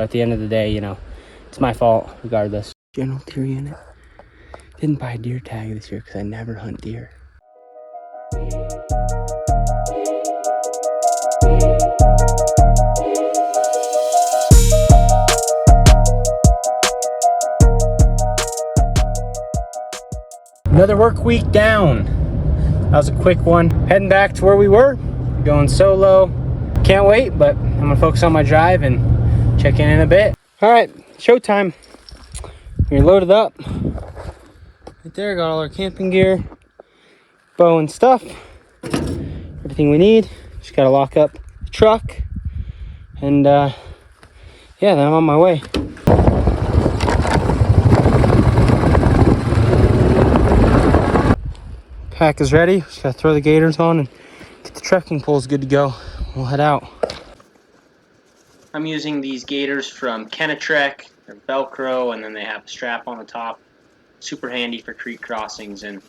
At the end of the day, you know, it's my fault regardless. General deer unit. Didn't buy a deer tag this year because I never hunt deer. Another work week down. That was a quick one. Heading back to where we were, going solo. Can't wait, but I'm gonna focus on my drive and check in a bit. All right, showtime. We're loaded up. Right there, got all our camping gear, bow and stuff. Everything we need. Just gotta lock up the truck. And yeah, then I'm on my way. Pack is ready. Just gotta throw the gaiters on and get the trekking poles good to go. We'll head out. I'm using these gaiters from Kenetrek. They're Velcro, and then they have a strap on the top. Super handy for creek crossings and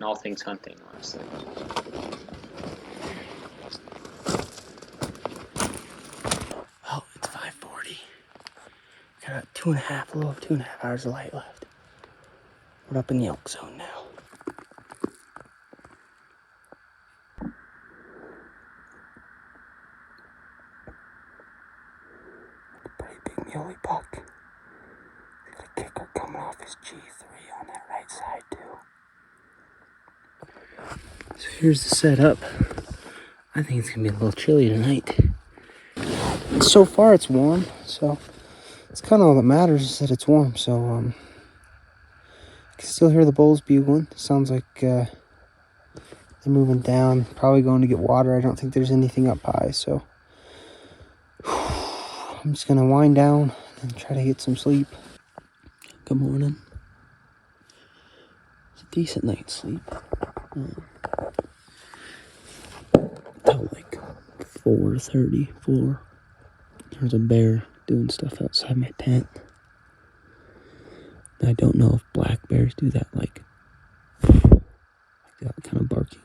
all things hunting, honestly. Oh, it's 5:40. Got a little 2.5 hours of light left. We're up in the elk zone now. Pretty big muley buck. Got a kicker coming off his G3 on that right side too. So here's the setup. I think it's gonna be a little chilly tonight. So far it's warm, so it's kind of all that matters is that it's warm. So you can still hear the bulls bugling. Sounds like they're moving down, probably going to get water. I don't think there's anything up high, so I'm just gonna wind down and try to get some sleep. Good morning. It's a decent night's sleep. Till like 4:34. There's a bear doing stuff outside my tent. I don't know if black bears do that, like that kind of barking.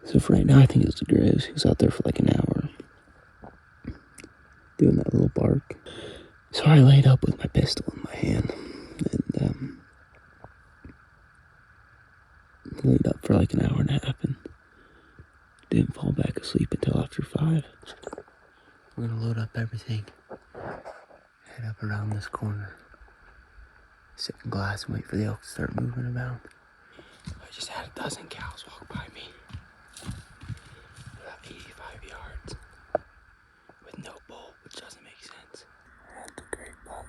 So for right now, I think it's the grays. He was out there for like an hour doing that little bark. So I laid up with my pistol in my hand and laid up for like an hour and a half and didn't fall back asleep until after 5. We're gonna load up everything, head up around this corner, sit in glass and wait for the elk to start moving around. I just had a dozen cows walk by me. About 85 yards with no bull, which doesn't make sense. That's a great buck.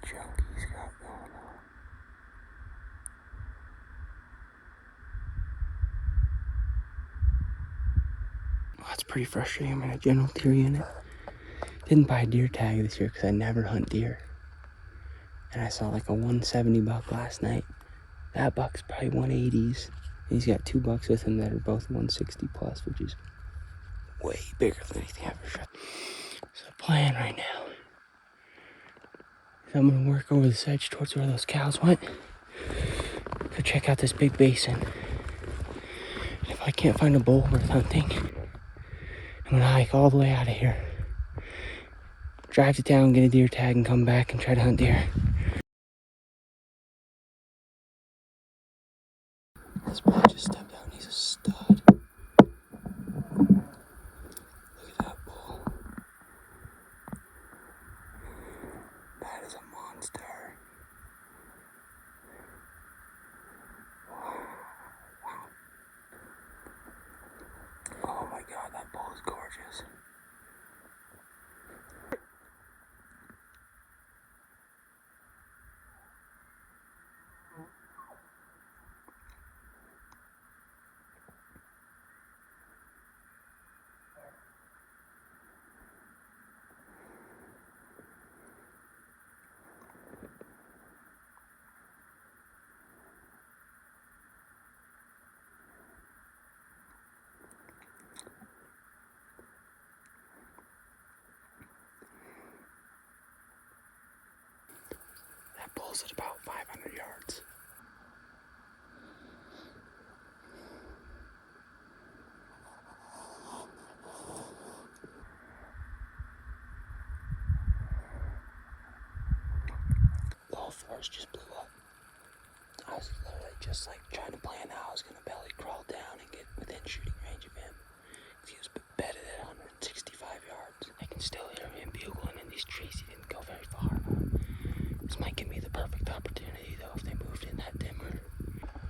Junk he's got going on. Well, that's pretty frustrating. I'm in a general deer unit. Didn't buy a deer tag this year because I never hunt deer. And I saw like a 170 buck last night. That buck's probably 180s. And he's got 2 bucks with him that are both 160 plus, which is way bigger than anything I've ever shot. So the plan right now is I'm gonna work over the edge towards where those cows went. Go check out this big basin. And if I can't find a bull worth hunting, I'm gonna hike all the way out of here. Drive to town, get a deer tag, and come back and try to hunt deer. This boy just stepped out and he's a stud. Look at that bull. That is a monster. Wow. Oh my god, that bull is gorgeous. bulls at about 500 yards. All fours just blew up. I was literally just like trying to plan how I was going to belly crawl down and get within shooting range of him. If he was bedded at 165 yards, I can still hear him bugling in these trees. He didn't go very far. This might give me the perfect opportunity though if they moved in that timber.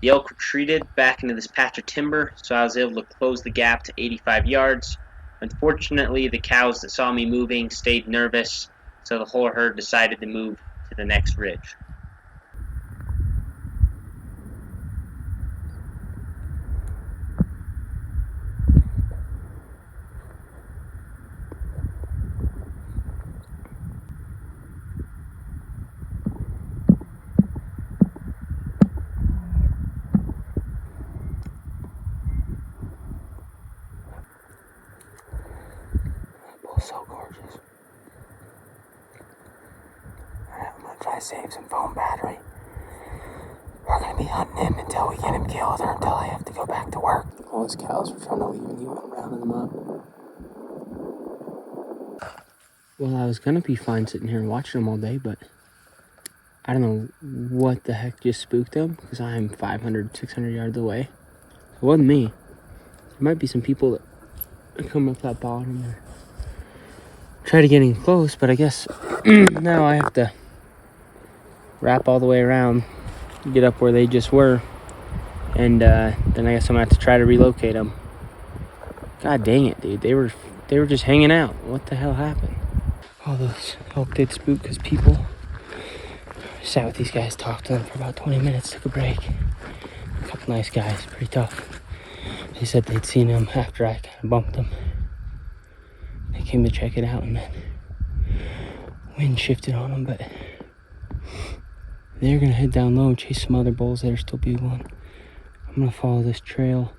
The elk retreated back into this patch of timber, so I was able to close the gap to 85 yards. Unfortunately, the cows that saw me moving stayed nervous, so the whole herd decided to move to the next ridge. That bull's so gorgeous. I'm gonna try to save some foam battery. We're gonna be hunting him until we get him killed or until I have to go back to work. All his cows were trying to leave and he went rounding them up. Well, I was gonna be fine sitting here and watching them all day, but I don't know what the heck just spooked them because I'm 500, 600 yards away. It wasn't me. There might be some people that come up that bottom or try to get in close, but I guess now I have to wrap all the way around, get up where they just were, and then I guess I'm gonna have to try to relocate them. God dang it, dude! They were just hanging out. What the hell happened? All those elk did spook because people sat with these guys, talked to them for about 20 minutes, took a break. A couple nice guys, pretty tough. They said they'd seen them after I kind of bumped them. They came to check it out, and then wind shifted on them, but they're gonna head down low and chase some other bulls that are still bugling. I'm gonna follow this trail,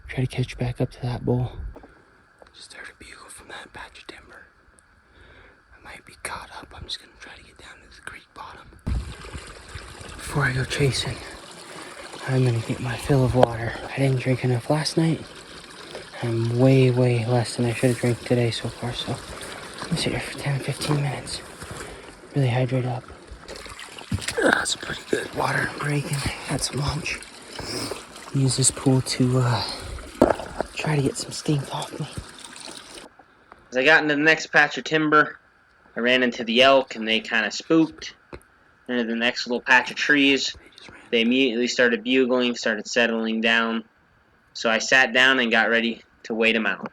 try to catch back up to that bull. Just heard a bugle from that patch of timber. I might be caught up. I'm just gonna try to get down to the creek bottom. Before I go chasing, I'm gonna get my fill of water. I didn't drink enough last night. I'm way less than I should have drank today so far, so I'm gonna sit here for 10 15 minutes. Really hydrate up. That's a pretty good water break, and I had some lunch. Use this pool to try to get some stink off me. As I got into the next patch of timber, I ran into the elk and they kind of spooked. Into the next little patch of trees, they immediately started bugling, started settling down. So I sat down and got ready to wait them out.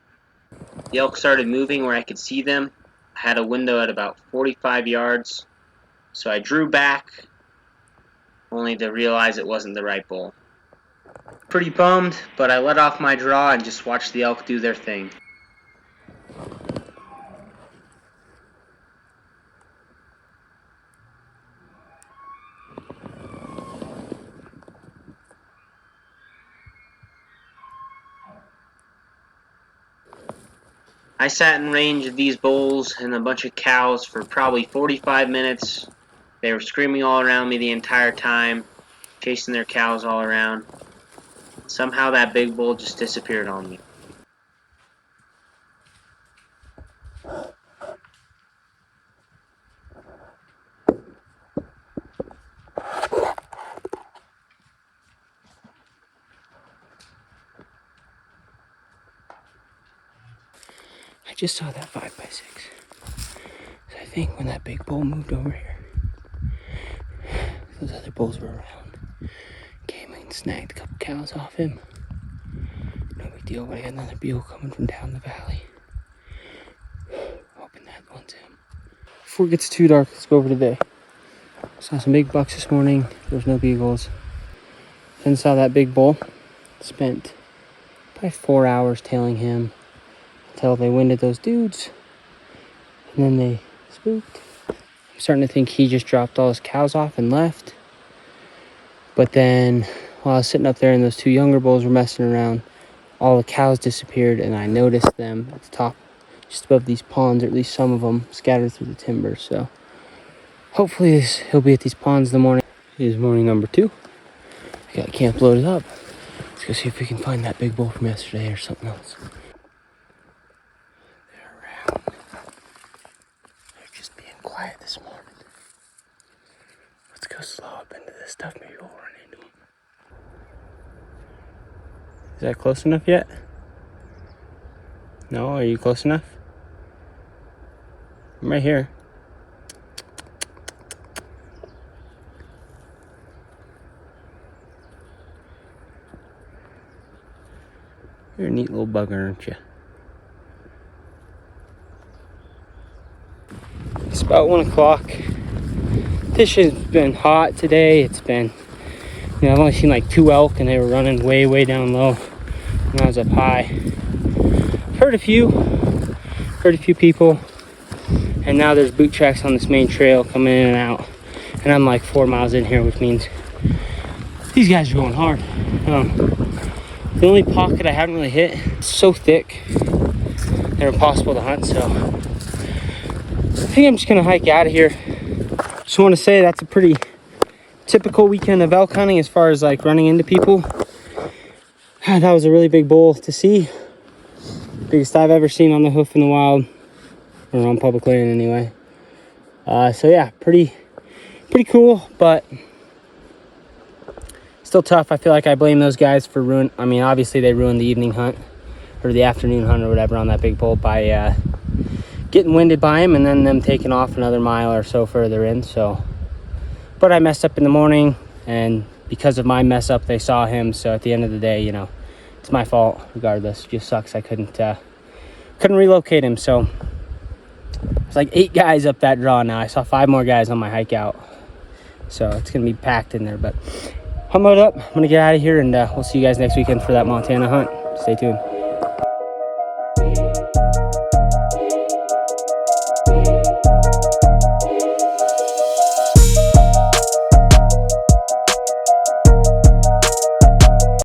The elk started moving where I could see them. I had a window at about 45 yards. So I drew back, only to realize it wasn't the right bull. Pretty bummed, but I let off my draw and just watched the elk do their thing. I sat in range of these bulls and a bunch of cows for probably 45 minutes. They were screaming all around me the entire time, chasing their cows all around. Somehow that big bull just disappeared on me. I just saw that 5x6. So I think when that big bull moved over here, those other bulls were around. Came and snagged a couple cows off him. No big deal, but I got another bugle coming from down the valley. Hoping that one's him. Before it gets too dark, let's go over today. Saw some big bucks this morning. There was no bugles. Then saw that big bull. Spent probably 4 hours tailing him until they winded those dudes. And then they spooked. I'm starting to think he just dropped all his cows off and left. But then while I was sitting up there and those two younger bulls were messing around, all the cows disappeared, and I noticed them at the top, just above these ponds, or at least some of them scattered through the timber. So hopefully he'll be at these ponds in the morning. Here's morning number 2. I got camp loaded up. Let's go see if we can find that big bull from yesterday or something else. They're around. They're just being quiet this morning. Let's go slow up into this stuff. Maybe we'll run into them. Is that close enough yet? No, are you close enough? I'm right here. You're a neat little bugger, aren't you? It's about 1 o'clock. Fishing's been hot today. It's been, you know, I've only seen like 2 elk and they were running way, way down low when I was up high. I've heard a few people, and now there's boot tracks on this main trail coming in and out. And I'm like 4 miles in here, which means these guys are going hard. The only pocket I haven't really hit, it's so thick, they're impossible to hunt, so I think I'm just gonna hike out of here. Just want to say that's a pretty typical weekend of elk hunting as far as like running into people. That was a really big bull to see. Biggest I've ever seen on the hoof in the wild, or on public land anyway. So yeah, pretty cool, but still tough. I feel like I blame those guys for I mean, obviously they ruined the evening hunt or the afternoon hunt or whatever on that big bull by getting winded by him and then them taking off another mile or so further in. So, but I messed up in the morning, and because of my mess up, they saw him. So at the end of the day, you know, it's my fault regardless. It just sucks I couldn't relocate him. So it's like 8 guys up that draw now. I saw 5 more guys on my hike out, so it's gonna be packed in there. But I'm loaded up. I'm gonna get out of here, and we'll see you guys next weekend for that Montana hunt. Stay tuned.